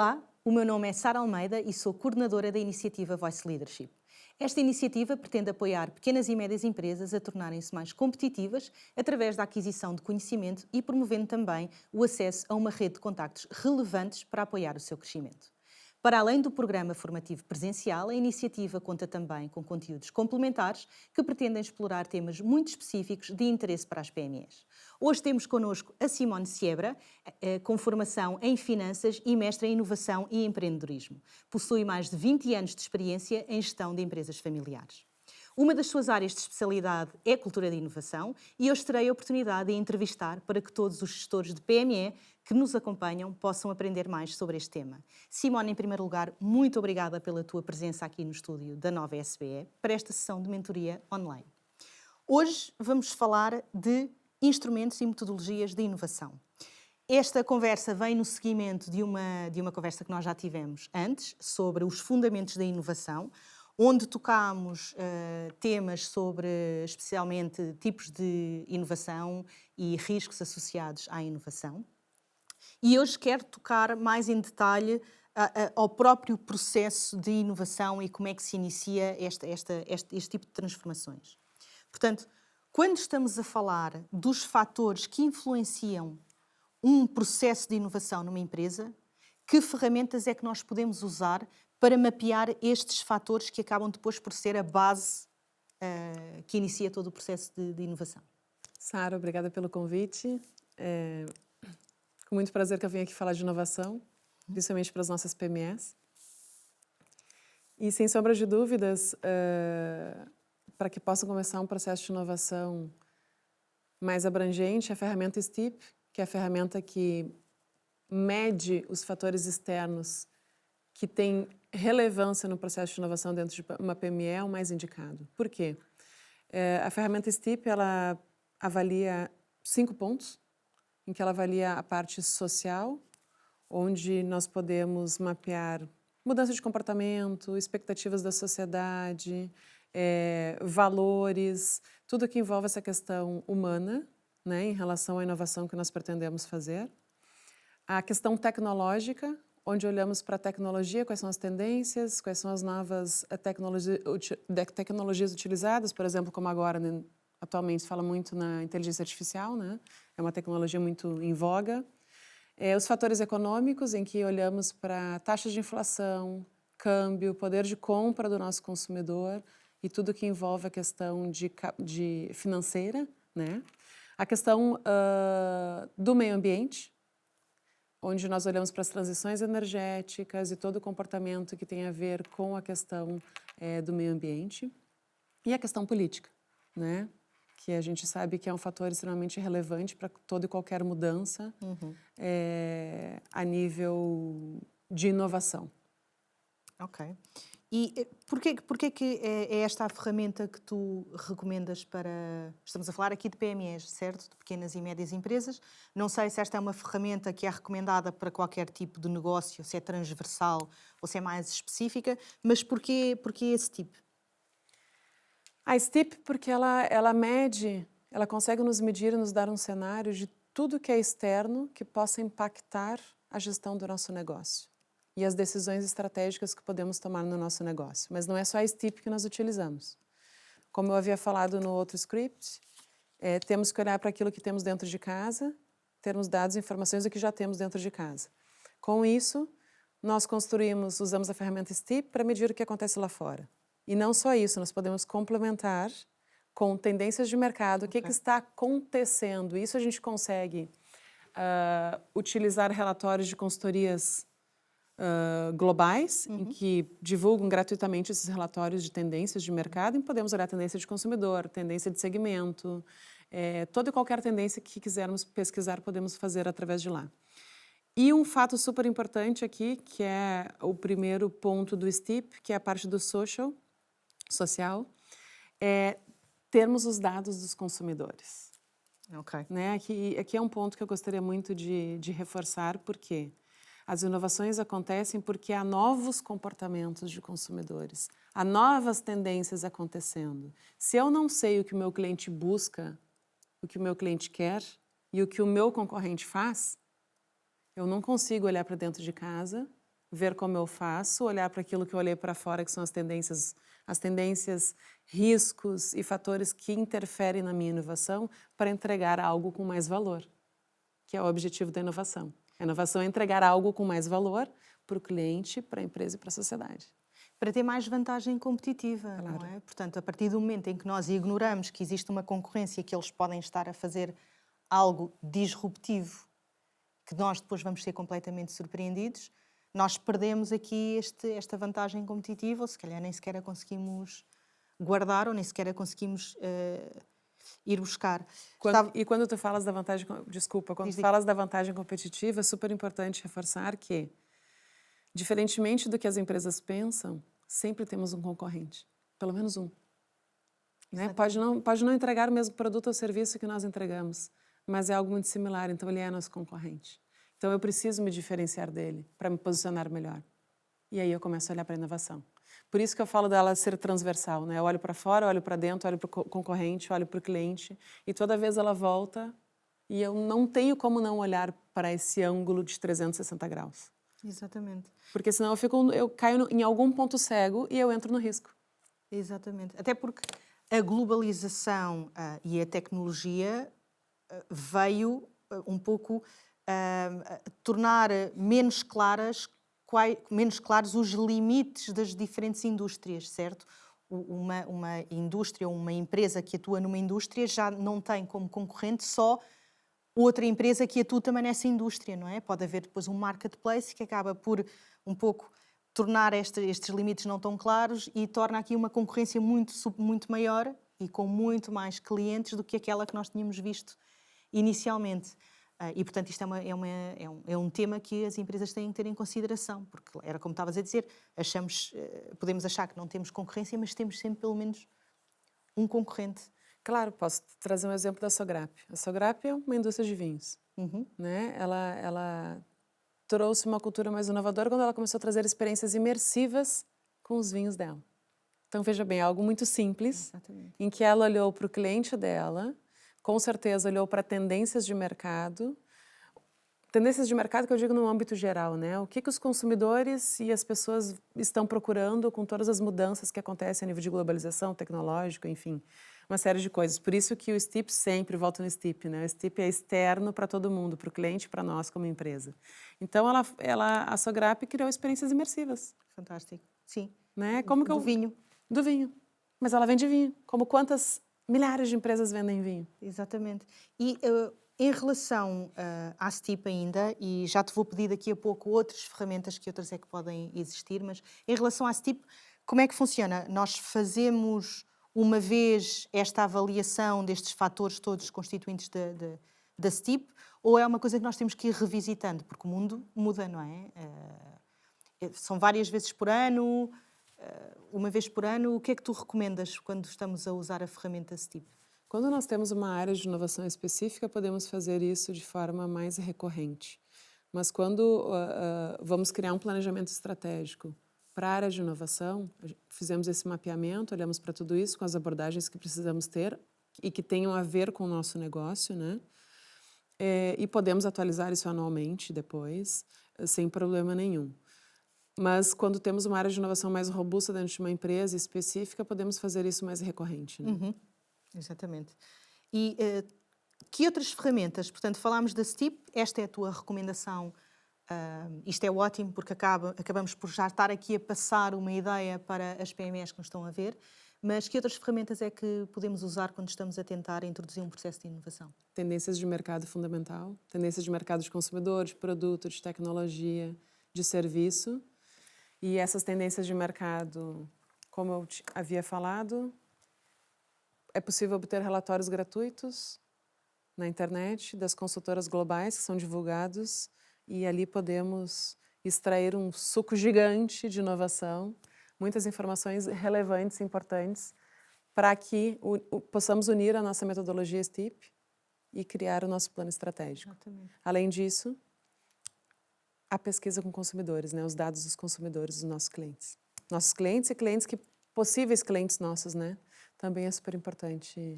Olá, o meu nome é Sara Almeida e sou coordenadora da iniciativa Voice Leadership. Esta iniciativa pretende apoiar pequenas e médias empresas a tornarem-se mais competitivas através da aquisição de conhecimento e promovendo também o acesso a uma rede de contactos relevantes para apoiar o seu crescimento. Para além do programa formativo presencial, a iniciativa conta também com conteúdos complementares que pretendem explorar temas muito específicos de interesse para as PMEs. Hoje temos connosco a Simone Siebra, com formação em Finanças e mestre em Inovação e Empreendedorismo. Possui mais de 20 anos de experiência em gestão de empresas familiares. Uma das suas áreas de especialidade é a cultura de inovação e hoje terei a oportunidade de a entrevistar para que todos os gestores de PME que nos acompanham possam aprender mais sobre este tema. Simone, em primeiro lugar, muito obrigada pela tua presença aqui no estúdio da Nova SBE para esta sessão de mentoria online. Hoje vamos falar de instrumentos e metodologias de inovação. Esta conversa vem no seguimento de uma conversa que nós já tivemos antes sobre os fundamentos da inovação, onde tocámos temas sobre, especialmente, tipos de inovação e riscos associados à inovação. E hoje quero tocar mais em detalhe ao próprio processo de inovação e como é que se inicia este tipo de transformações. Portanto, quando estamos a falar dos fatores que influenciam um processo de inovação numa empresa, que ferramentas é que nós podemos usar para mapear estes fatores que acabam depois por ser a base que inicia todo o processo de inovação? Sara, obrigada pelo convite. Com muito prazer que eu venho aqui falar de inovação, principalmente para as nossas PMEs. E, sem sombra de dúvidas, para que possam começar um processo de inovação mais abrangente, a ferramenta STIP, que é a ferramenta que mede os fatores externos que têm relevância no processo de inovação dentro de uma PME, é o mais indicado. Por quê? A ferramenta STIP, ela avalia 5 pontos, em que ela avalia a parte social, onde nós podemos mapear mudança de comportamento, expectativas da sociedade, valores, tudo que envolve essa questão humana, né, em relação à inovação que nós pretendemos fazer. A questão tecnológica, onde olhamos para a tecnologia, quais são as tendências, quais são as novas tecnologias utilizadas, por exemplo, como agora, né, atualmente se fala muito na inteligência artificial, né? É uma tecnologia muito em voga. Os fatores econômicos, em que olhamos para taxas de inflação, câmbio, poder de compra do nosso consumidor e tudo que envolve a questão de financeira, né? A questão do meio ambiente, onde nós olhamos para as transições energéticas e todo o comportamento que tem a ver com a questão do meio ambiente. E a questão política, né? Que a gente sabe que é um fator extremamente relevante para toda e qualquer mudança a nível de inovação. Ok. E porquê que é esta a ferramenta que tu recomendas para... Estamos a falar aqui de PMEs, certo? De pequenas e médias empresas. Não sei se esta é uma ferramenta que é recomendada para qualquer tipo de negócio, se é transversal ou se é mais específica, mas porquê esse tipo? A STIP, porque ela mede, ela consegue nos medir e nos dar um cenário de tudo que é externo que possa impactar a gestão do nosso negócio e as decisões estratégicas que podemos tomar no nosso negócio. Mas não é só a STIP que nós utilizamos. Como eu havia falado no outro script, temos que olhar para aquilo que temos dentro de casa, termos dados e informações do que já temos dentro de casa. Com isso, nós usamos a ferramenta STIP para medir o que acontece lá fora. E não só isso, nós podemos complementar com tendências de mercado, o que está acontecendo. Isso a gente consegue utilizar relatórios de consultorias globais, em que divulgam gratuitamente esses relatórios de tendências de mercado, e podemos olhar tendência de consumidor, tendência de segmento, toda e qualquer tendência que quisermos pesquisar, podemos fazer através de lá. E um fato super importante aqui, que é o primeiro ponto do STIP, que é a parte do social, é termos os dados dos consumidores. Ok. Né? Aqui é um ponto que eu gostaria muito de reforçar, porque as inovações acontecem porque há novos comportamentos de consumidores, há novas tendências acontecendo. Se eu não sei o que o meu cliente busca, o que o meu cliente quer e o que o meu concorrente faz, eu não consigo olhar para dentro de casa ver como eu faço, olhar para aquilo que eu olhei para fora, que são as tendências, riscos e fatores que interferem na minha inovação para entregar algo com mais valor, que é o objetivo da inovação. A inovação é entregar algo com mais valor para o cliente, para a empresa e para a sociedade. Para ter mais vantagem competitiva, Claro. não é? Portanto, a partir do momento em que nós ignoramos que existe uma concorrência, que eles podem estar a fazer algo disruptivo, que nós depois vamos ser completamente surpreendidos, nós perdemos aqui esta vantagem competitiva, ou se calhar nem sequer a conseguimos guardar ou nem sequer a conseguimos ir buscar. E quando tu falas da vantagem, desculpa, quando tu falas da vantagem competitiva, é super importante reforçar que, diferentemente do que as empresas pensam, sempre temos um concorrente, pelo menos um. Né? Pode não entregar o mesmo produto ou serviço que nós entregamos, mas é algo muito similar, então ele é nosso concorrente. Então eu preciso me diferenciar dele para me posicionar melhor. E aí eu começo a olhar para a inovação. Por isso que eu falo dela ser transversal, né? Eu olho para fora, olho para dentro, olho para o concorrente, olho para o cliente, e toda vez ela volta e eu não tenho como não olhar para esse ângulo de 360 graus. Exatamente. Porque senão eu caio em algum ponto cego e eu entro no risco. Exatamente. Até porque a globalização e a tecnologia veio um pouco tornar menos claros os limites das diferentes indústrias, certo? Uma indústria ou uma empresa que atua numa indústria já não tem como concorrente só outra empresa que atua também nessa indústria, não é? Pode haver depois um marketplace que acaba por um pouco tornar estes limites não tão claros e torna aqui uma concorrência muito maior e com muito mais clientes do que aquela que nós tínhamos visto inicialmente. E, portanto, isto é um tema que as empresas têm que ter em consideração, porque era como estavas a dizer, podemos achar que não temos concorrência, mas temos sempre pelo menos um concorrente. Claro, posso trazer um exemplo da Sograp. A Sograp é uma indústria de vinhos. Né? Ela trouxe uma cultura mais inovadora quando ela começou a trazer experiências imersivas com os vinhos dela. Então, veja bem, algo muito simples, Exatamente. em que ela olhou para o cliente dela, com certeza olhou para tendências de mercado que eu digo no âmbito geral, né? O que os consumidores e as pessoas estão procurando com todas as mudanças que acontecem a nível de globalização, tecnológico, enfim, uma série de coisas. Por isso que o STIP sempre volta no STIP, né? O STIP é externo para todo mundo, para o cliente, para nós como empresa. Então, a Sograp criou experiências imersivas. Fantástico. Sim. Né? Do vinho. Do vinho. Mas ela vende vinho. Como quantas milhares de empresas vendem vinho? Exatamente. E em relação à STIP ainda, e já te vou pedir daqui a pouco outras ferramentas que outras é que podem existir, mas em relação à STIP, como é que funciona? Nós fazemos uma vez esta avaliação destes fatores todos constituintes da STIP, ou é uma coisa que nós temos que ir revisitando? Porque o mundo muda, não é? São várias vezes por ano, uma vez por ano. O que é que tu recomendas quando estamos a usar a ferramenta STIP? Quando nós temos uma área de inovação específica, podemos fazer isso de forma mais recorrente. Mas quando vamos criar um planejamento estratégico para a área de inovação, fizemos esse mapeamento, olhamos para tudo isso com as abordagens que precisamos ter e que tenham a ver com o nosso negócio, né? E podemos atualizar isso anualmente depois, sem problema nenhum. Mas quando temos uma área de inovação mais robusta dentro de uma empresa específica, podemos fazer isso mais recorrente, né? Exatamente. E que outras ferramentas? Portanto, falámos da STIP, esta é a tua recomendação. Isto é ótimo porque acabamos por já estar aqui a passar uma ideia para as PMEs que nos estão a ver, mas que outras ferramentas é que podemos usar quando estamos a tentar introduzir um processo de inovação? Tendências de mercado fundamental, tendências de mercado de consumidor, de produto, de tecnologia, de serviço. E essas tendências de mercado, como eu havia falado, é possível obter relatórios gratuitos na internet das consultoras globais que são divulgados e ali podemos extrair um suco gigante de inovação, muitas informações relevantes e importantes para que possamos unir a nossa metodologia STIP e criar o nosso plano estratégico. Exatamente. Além disso, a pesquisa com consumidores, né? Os dados dos consumidores dos nossos clientes. Nossos clientes e possíveis clientes nossos, né? Também é super importante.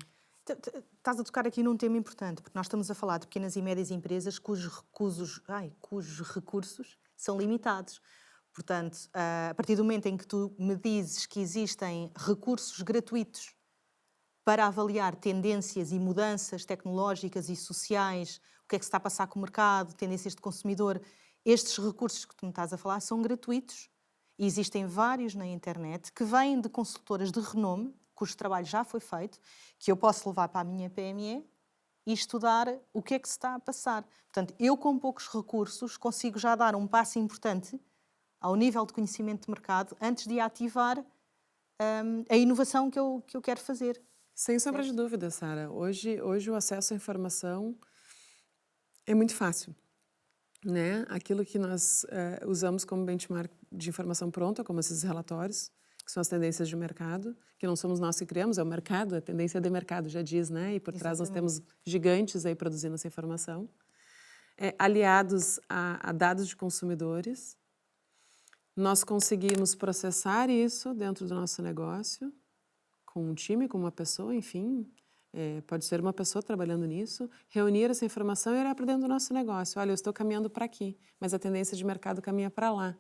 Estás a tocar aqui num tema importante, porque nós estamos a falar de pequenas e médias empresas cujos recursos são limitados. Portanto, a partir do momento em que tu me dizes que existem recursos gratuitos para avaliar tendências e mudanças tecnológicas e sociais, o que é que se está a passar com o mercado, tendências de consumidor, estes recursos que tu me estás a falar são gratuitos. E existem vários na internet que vêm de consultoras de renome, cujo trabalho já foi feito, que eu posso levar para a minha PME e estudar o que é que se está a passar. Portanto, eu com poucos recursos consigo já dar um passo importante ao nível de conhecimento de mercado antes de ativar a inovação que eu quero fazer. Sem sombra de dúvida, Sara. Hoje o acesso à informação é muito fácil, né? Aquilo que nós usamos como benchmark de informação pronta, como esses relatórios, que são as tendências de mercado, que não somos nós que criamos, é o mercado, a tendência de mercado já diz, né? E por trás nós temos gigantes aí produzindo essa informação, aliados a dados de consumidores. Nós conseguimos processar isso dentro do nosso negócio, com um time, com uma pessoa, enfim, pode ser uma pessoa trabalhando nisso, reunir essa informação e olhar para dentro do nosso negócio. Olha, eu estou caminhando para aqui, mas a tendência de mercado caminha para lá.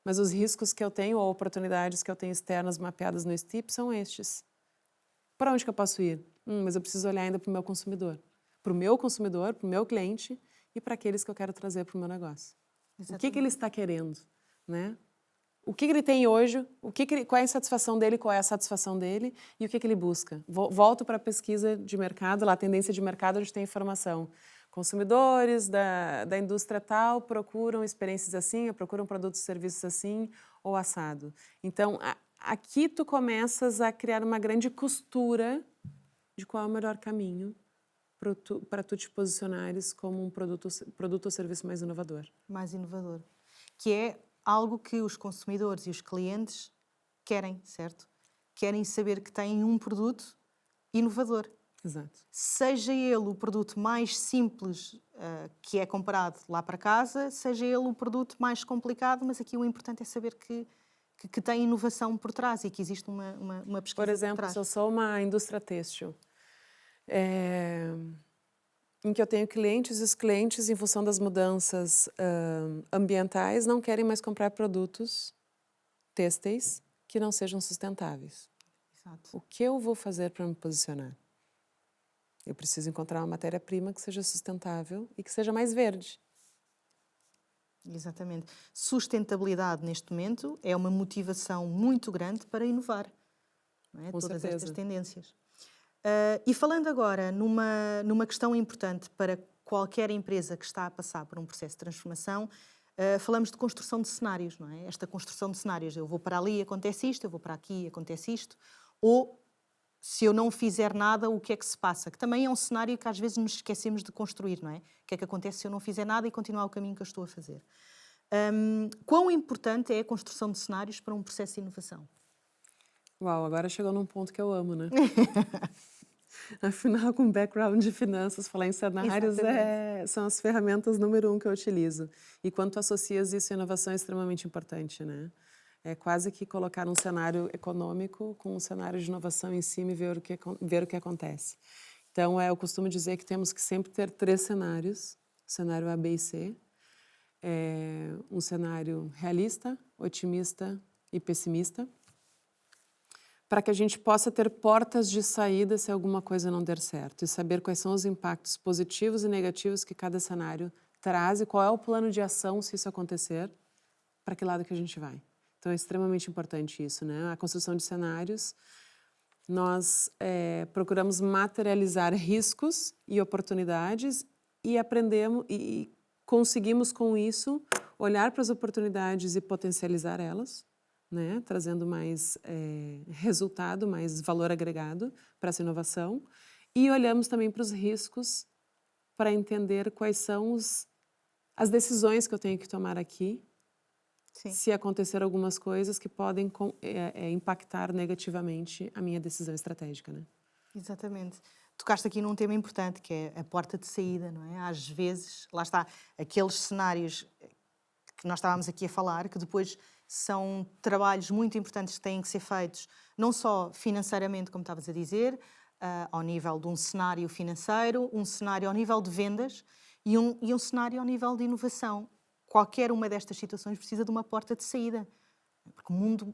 Mas os riscos que eu tenho ou oportunidades que eu tenho externas mapeadas no STIP são estes. Para onde que eu posso ir? Mas eu preciso olhar ainda para o meu consumidor, para o meu cliente e para aqueles que eu quero trazer para o meu negócio. Exatamente. O que ele está querendo, né? O que ele tem hoje, qual é a insatisfação dele, qual é a satisfação dele e o que ele busca. Volto para a pesquisa de mercado, lá a tendência de mercado, onde tem informação. Consumidores da indústria tal procuram experiências assim, procuram produtos e serviços assim ou assado. Então, aqui tu começas a criar uma grande costura de qual é o melhor caminho para tu te posicionares como um produto ou serviço mais inovador. Mais inovador. Que é algo que os consumidores e os clientes querem, certo? Querem saber que têm um produto inovador. Exato. Seja ele o produto mais simples que é comprado lá para casa, seja ele o produto mais complicado, mas aqui o importante é saber que tem inovação por trás e que existe uma pesquisa por exemplo, por trás. se eu sou uma indústria têxtil, em que eu tenho clientes e os clientes, em função das mudanças ambientais, não querem mais comprar produtos têxteis que não sejam sustentáveis. Exato. O que eu vou fazer para me posicionar? Eu preciso encontrar uma matéria-prima que seja sustentável e que seja mais verde. Exatamente. Sustentabilidade, neste momento, é uma motivação muito grande para inovar. Não é? Com Todas certeza. estas tendências. E falando agora numa questão importante para qualquer empresa que está a passar por um processo de transformação, falamos de construção de cenários, não é? Esta construção de cenários, eu vou para ali, acontece isto, eu vou para aqui, acontece isto, ou se eu não fizer nada, o que é que se passa? Que também é um cenário que às vezes nos esquecemos de construir, não é? O que é que acontece se eu não fizer nada e continuar o caminho que eu estou a fazer? Quão importante é a construção de cenários para um processo de inovação? Uau, agora chegou num ponto que eu amo, né? Afinal, com background de finanças, falar em cenários são as ferramentas número 1 que eu utilizo. E quando tu associas isso à inovação é extremamente importante, né? É quase que colocar um cenário econômico com um cenário de inovação em cima e ver o que acontece. Então, eu costumo dizer que temos que sempre ter 3 cenários, cenário A, B e C. Um cenário realista, otimista e pessimista, para que a gente possa ter portas de saída se alguma coisa não der certo e saber quais são os impactos positivos e negativos que cada cenário traz e qual é o plano de ação se isso acontecer, para que lado que a gente vai. Então, é extremamente importante isso, né? A construção de cenários, nós procuramos materializar riscos e oportunidades e aprendemos e conseguimos com isso olhar para as oportunidades e potencializar elas, né? Trazendo mais resultado, mais valor agregado para essa inovação. E olhamos também para os riscos para entender quais são as decisões que eu tenho que tomar aqui. Sim. Se acontecer algumas coisas que podem impactar negativamente a minha decisão estratégica, né? Exatamente. Tocaste aqui num tema importante, que é a porta de saída, não é? Às vezes, lá está, aqueles cenários que nós estávamos aqui a falar, que depois são trabalhos muito importantes que têm que ser feitos, não só financeiramente, como estavas a dizer, ao nível de um cenário financeiro, um cenário ao nível de vendas e um cenário ao nível de inovação. qualquer uma destas situações precisa de uma porta de saída. Porque o mundo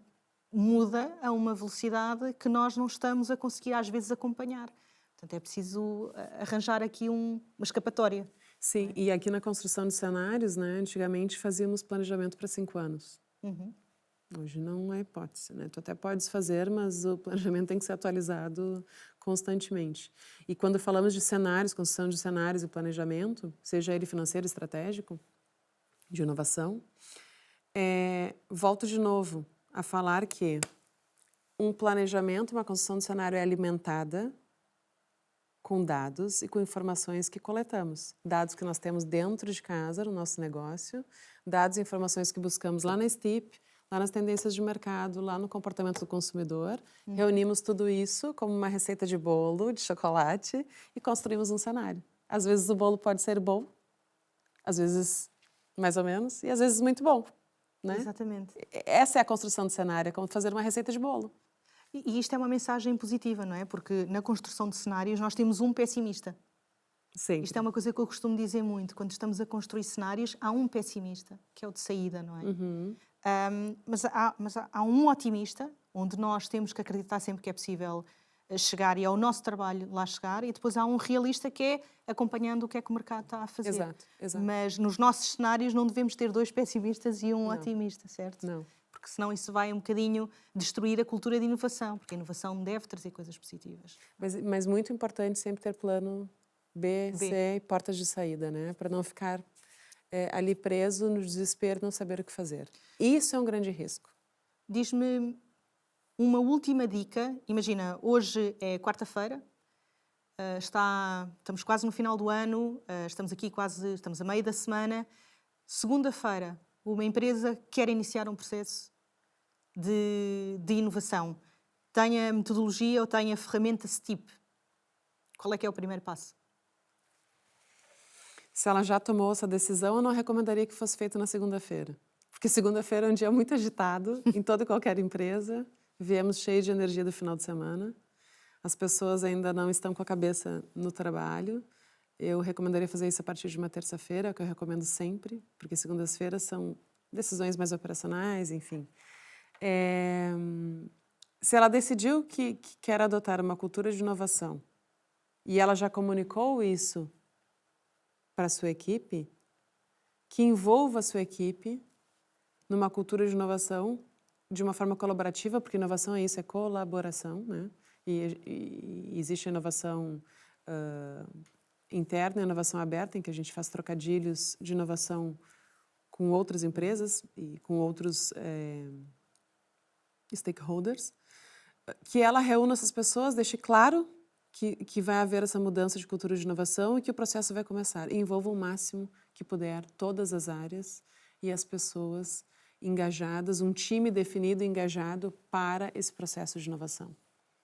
muda a uma velocidade que nós não estamos a conseguir, às vezes, acompanhar. Portanto, é preciso arranjar aqui uma escapatória. Sim, e aqui na construção de cenários, né, antigamente fazíamos planejamento para 5 anos. Hoje não é hipótese, né? Tu até podes fazer, mas o planejamento tem que ser atualizado constantemente. E quando falamos de cenários, construção de cenários e planejamento, seja ele financeiro, estratégico, de inovação, volto de novo a falar que um planejamento, uma construção de cenário é alimentada com dados e com informações que coletamos. Dados que nós temos dentro de casa, no nosso negócio, dados e informações que buscamos lá na STIP, lá nas tendências de mercado, lá no comportamento do consumidor. Reunimos tudo isso como uma receita de bolo, de chocolate, e construímos um cenário. Às vezes o bolo pode ser bom, às vezes mais ou menos, e às vezes muito bom, né? Exatamente. Essa é a construção de cenário, é como fazer uma receita de bolo. E isto é uma mensagem positiva, não é? Porque na construção de cenários nós temos um pessimista. Sim. Isto é uma coisa que eu costumo dizer muito. Quando estamos a construir cenários, há um pessimista, que é o de saída, não é? Mas há um otimista, onde nós temos que acreditar sempre que é possível chegar e é o nosso trabalho lá chegar, e depois há um realista que é acompanhando o que é que o mercado está a fazer. Exato. Mas nos nossos cenários não devemos ter 2 pessimistas e um otimista, certo? Não. Porque senão isso vai um bocadinho destruir a cultura de inovação, porque a inovação deve trazer coisas positivas. Mas muito importante sempre ter plano B, C e portas de saída, né? Para não ficar ali preso no desespero, não saber o que fazer. Isso é um grande risco. Diz-me uma última dica. Imagina, hoje é quarta-feira, estamos quase no final do ano, estamos a meio da semana. Segunda-feira, uma empresa quer iniciar um processo de inovação. Tem a metodologia ou tem a ferramenta STIP. Qual é que é o primeiro passo? Se ela já tomou essa decisão, eu não recomendaria que fosse feito na segunda-feira. Porque segunda-feira é um dia muito agitado em toda e qualquer empresa. Viemos cheios de energia do final de semana. As pessoas ainda não estão com a cabeça no trabalho. Eu recomendaria fazer isso a partir de uma terça-feira, é o que eu recomendo sempre, porque segundas-feiras são decisões mais operacionais, enfim. Se ela decidiu que quer adotar uma cultura de inovação e ela já comunicou isso para a sua equipe, que envolva a sua equipe numa cultura de inovação de uma forma colaborativa, porque inovação é isso, é colaboração, né? E existe a inovação interna e a inovação aberta, em que a gente faz trocadilhos de inovação com outras empresas e com outros stakeholders, que ela reúna essas pessoas, deixe claro que vai haver essa mudança de cultura de inovação e que o processo vai começar. E envolva o máximo que puder todas as áreas e as pessoas engajadas, um time definido e engajado para esse processo de inovação.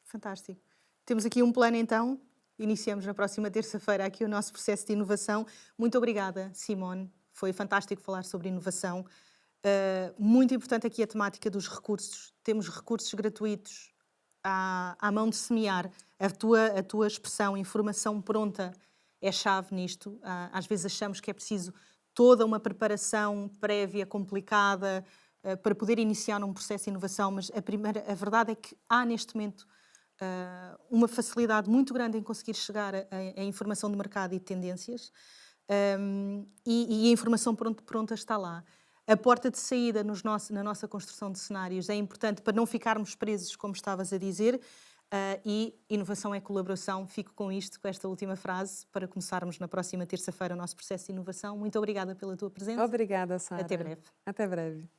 Fantástico. Temos aqui um plano, então. Iniciamos na próxima terça-feira aqui o nosso processo de inovação. Muito obrigada, Simone. Foi fantástico falar sobre inovação. Muito importante aqui a temática dos recursos. Temos recursos gratuitos à mão de semear. A tua expressão, informação pronta, é chave nisto. Às vezes achamos que é preciso toda uma preparação prévia, complicada, para poder iniciar um processo de inovação, mas a verdade é que há neste momento uma facilidade muito grande em conseguir chegar à informação do mercado e de tendências, e a informação pronta está lá. A porta de saída na nossa construção de cenários é importante para não ficarmos presos, como estavas a dizer, e inovação é colaboração. Fico com esta última frase, para começarmos na próxima terça-feira o nosso processo de inovação. Muito obrigada pela tua presença. Obrigada, Sara. Até breve. Até breve.